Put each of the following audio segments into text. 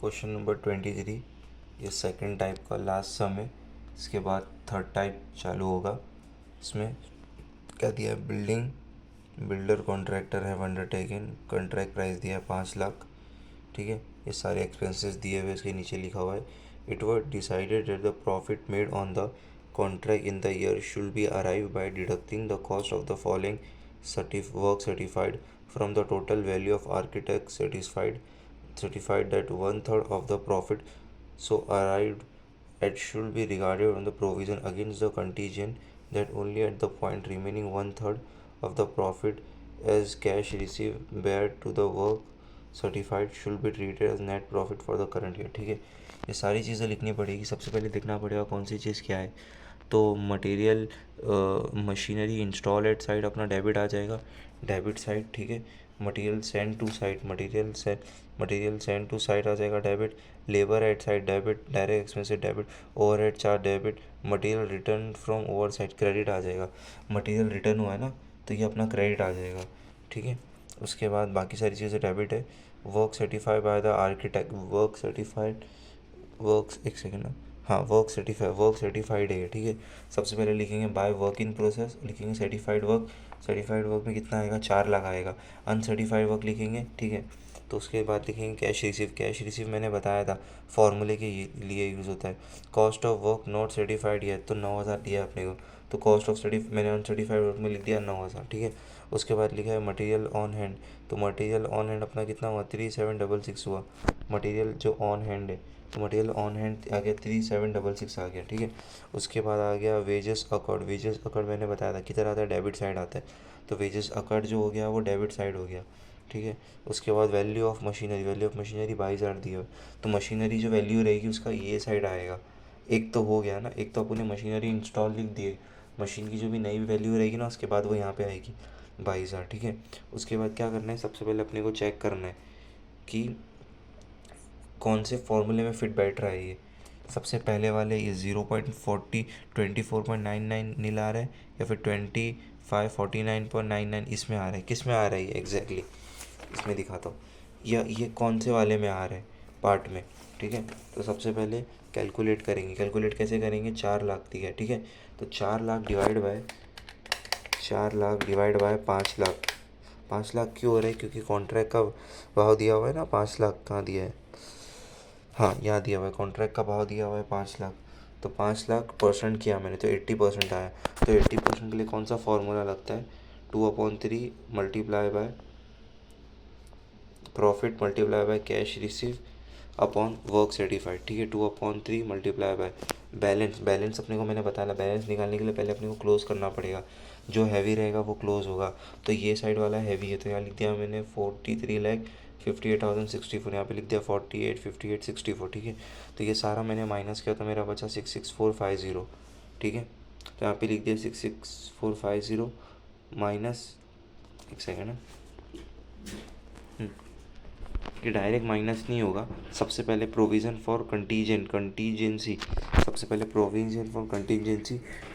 Question number 23, ये second type का last सम है। इसके बाद थर्ड टाइप चालू होगा। इसमें क्या दिया है, बिल्डर कॉन्ट्रैक्टर है अंडरटेकिंग, कॉन्ट्रैक्ट प्राइस दिया है 5 लाख। ठीक है, ये सारे एक्सपेंसेस दिए हुए इसके नीचे लिखा हुआ है। It was decided that the profit made on the contract in the year should be arrive by deducting the cost of the following work certified from the total value of architect certified that 1/3 of the profit so arrived at should be regarded on the provision against the contingent that only at the point remaining 1/3 of the profit as cash received bear to the work certified should be treated as net profit for the current year। ठीक है, ये सारी चीज़ें लिखनी पड़ेगी। सबसे पहले देखना पड़ेगा कौन सी चीज़ क्या है। तो material machinery install at site अपना डेबिट आ जाएगा, डेबिट साइड। ठीक है, मटेरियल सेंड टू साइट आ जाएगा debit, labour at site debit, direct expenses debit, overhead charge debit, material return from over site credit आ जाएगा। मटेरियल रिटर्न हुआ है ना, तो ये अपना क्रेडिट आ जाएगा। ठीक है, उसके बाद बाकी सारी चीज़ें डेबिट है। Work certified by the architect, एक सेकेंड ना, हाँ वर्क सर्टिफाइड है। ठीक है, सबसे पहले लिखेंगे बाय वर्क इन प्रोसेस, लिखेंगे सर्टिफाइड वर्क में कितना आएगा, 4 लाख आएगा। अनसर्टिफाइड वर्क लिखेंगे। ठीक है, तो उसके बाद लिखेंगे कैश रिसीव मैंने बताया था फॉर्मूले के लिए यूज़ होता है। Cost of work not certified है तो 9,000 दिया है अपने को, तो कॉस्ट ऑफ मैंने अनसर्टिफाइड वर्क में लिख दिया 9,000। ठीक है, उसके बाद लिखा है मटेरियल ऑन हैंड, तो मटेरियल ऑन हैंड अपना कितना हुआ, 3766 हुआ। मटेरियल जो ऑन हैंड है, तो मटेरियल ऑन हैंड आ गया 3766 आ गया। ठीक है, उसके बाद आ गया वेजेस अकॉर्ड मैंने बताया था किधर आता है, डेबिट साइड आता है, तो वेजेस अकॉर्ड जो हो गया वो डेबिट साइड हो गया। ठीक है, उसके बाद वैल्यू ऑफ मशीनरी 22,000 दी है, तो मशीनरी जो वैल्यू रहेगी उसका ये साइड आएगा। एक तो हो गया ना, एक तो अपने मशीनरी इंस्टॉल लिख दिए, मशीन की जो भी नई वैल्यू रहेगी ना उसके बाद वो यहाँ पे आएगी 22,000। ठीक है, उसके बाद क्या करना है, सबसे पहले अपने को चेक करना है कि कौन से फॉर्मूले में फिट बैठ रहा है ये। सबसे पहले वाले ये 24.99 नील आ रहा है, या फिर 2549.99 इसमें आ रहा है। किस में आ रहा है ये एग्जैक्टली, इसमें दिखाता हूँ, या ये कौन से वाले में आ रहा है पार्ट में। ठीक है, तो सबसे पहले कैलकुलेट कैसे करेंगे, 4 लाख दिया है। ठीक है, तो 4 लाख डिवाइड बाय 5 लाख। 5 लाख क्यों हो रहा है, क्योंकि कॉन्ट्रैक्ट का भाव दिया हुआ है ना 5 लाख, कहाँ दिया है, हाँ यहाँ दिया हुआ है, कॉन्ट्रैक्ट का भाव दिया हुआ है 5 लाख। तो 5 लाख परसेंट किया मैंने तो 80% आया। तो 80% के लिए कौन सा फॉर्मूला लगता है, 2/3 multiply by profit multiply by cash receive upon work certified. ठीक है, 2/3 मल्टीप्लाई बाय बैलेंस अपने को मैंने बताया, बैलेंस निकालने के लिए पहले अपने को क्लोज करना पड़ेगा। जो हैवी रहेगा वो क्लोज होगा, तो ये साइड वाला हैवी है, तो यहाँ लिख दिया मैंने 43,58,064, यहाँ पे लिख दिया 48,58,64। ठीक है, तो ये सारा मैंने माइनस किया तो मेरा बचा 66450। ठीक है, तो यहाँ पे लिख दिया 66450 माइनस, एक सेकेंड है, ये डायरेक्ट माइनस नहीं होगा। सबसे पहले प्रोविज़न फॉर कंटीजेंसी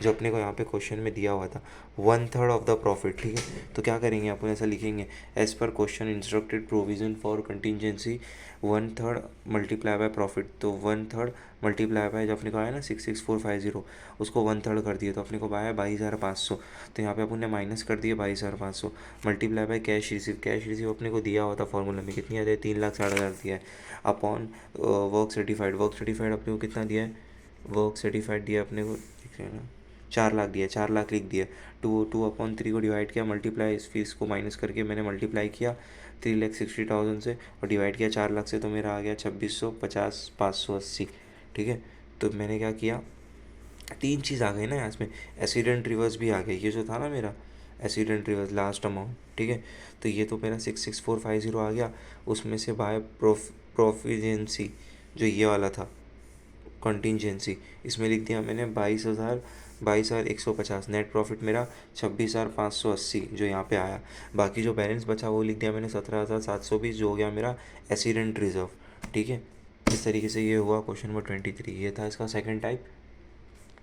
जो अपने को यहाँ पे क्वेश्चन में दिया हुआ था 1/3 ऑफ द प्रॉफिट। ठीक है, तो क्या करेंगे, अपन ऐसा लिखेंगे, as per question instructed provision for contingency 1/3 multiply by profit, तो 1/3 मल्टीप्लाई बाय जो अपने को आया ना 66450, उसको 1/3 कर दिए तो अपने को आया 22,500। तो यहाँ पे अपन ने माइनस कर दिए 22,500 मल्टीप्लाई बाय कैश रिसीव अपने को दिया हुआ था फॉर्मूला में, कितनी आती है, 3,60,000 दिया है, अपॉन वर्क सर्टिफाइड अपने को कितना दिया है, वर्क सर्टिफाइड दिया अपने को, ठीक है ना, 4 लाख दिया, 4 लाख लिख दिया। 2/3 को डिवाइड किया, मल्टीप्लाई इस फीस को माइनस करके मैंने मल्टीप्लाई किया 3,60,000 से और डिवाइड किया 4 लाख से, तो मेरा आ गया 2650 ठीक है, तो मैंने क्या किया, 3 चीज़ आ गई ना इसमें, एसिडेंट रिवर्स भी आ गई, ये जो था ना मेरा एसिडेंट रिवर्स लास्ट अमाउंट। ठीक है, तो ये तो मेरा 66450 आ गया, उसमें से बाय प्रोफिजेंसी जो ये वाला था कंटिजेंसी, इसमें लिख दिया मैंने 22,150। नेट प्रॉफिट मेरा 26,580 जो यहाँ पे आया। बाकी जो बैलेंस बचा वो लिख दिया मैंने 17,720 जो हो गया मेरा एसिडेंट रिजर्व। ठीक है, इस तरीके से ये हुआ क्वेश्चन नंबर 23, ये था इसका सेकंड टाइप।